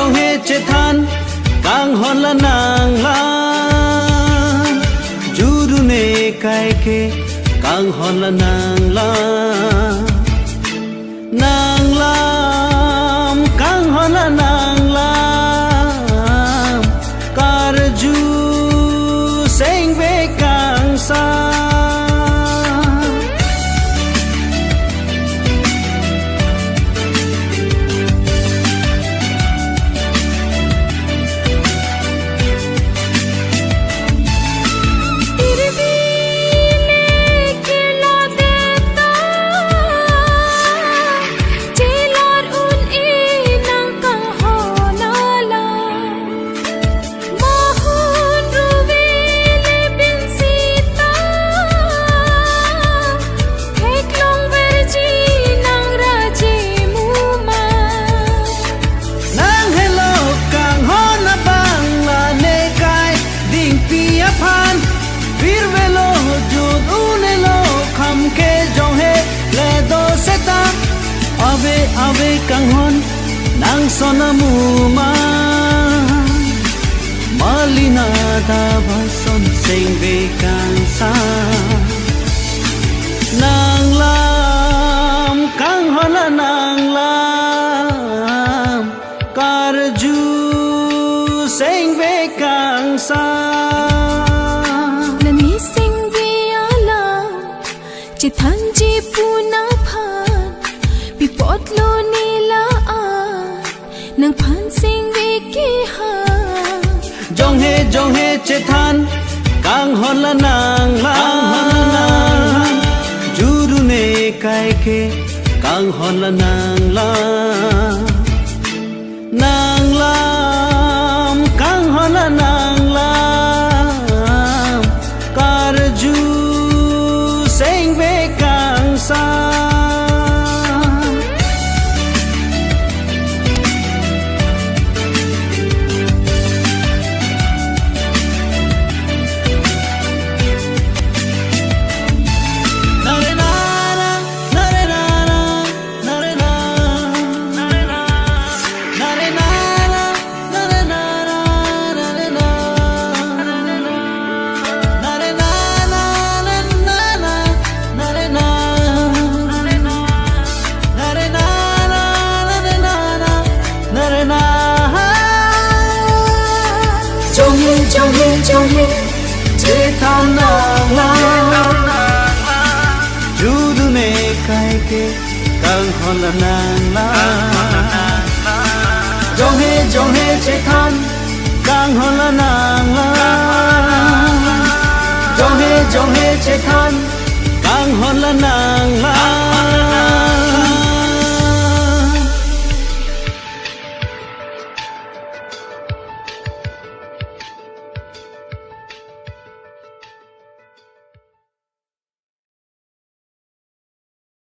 jong he che than kang hon la nang la juru ne kai ke kang hon la nang la nang lam kang hon la nang lam kar ju seng ve kang sa ave kang hon nang sona mu ma malina da ba son sing ve kang sa nang lam kang hon nang lam kar ju sing ve kang sa nani sing ve ala che than ji puna potlo nila nang phan sing ve ki ha jong he che than kang hon la nang la juru ne kai ke kang hon la nang la nang lam kang hon la nang la kar ju sing ve kang sa jong he che than nang la judu ne kai ke kang hon la nang la jong he che than kang hon la nang la jong he che than kang hon la nang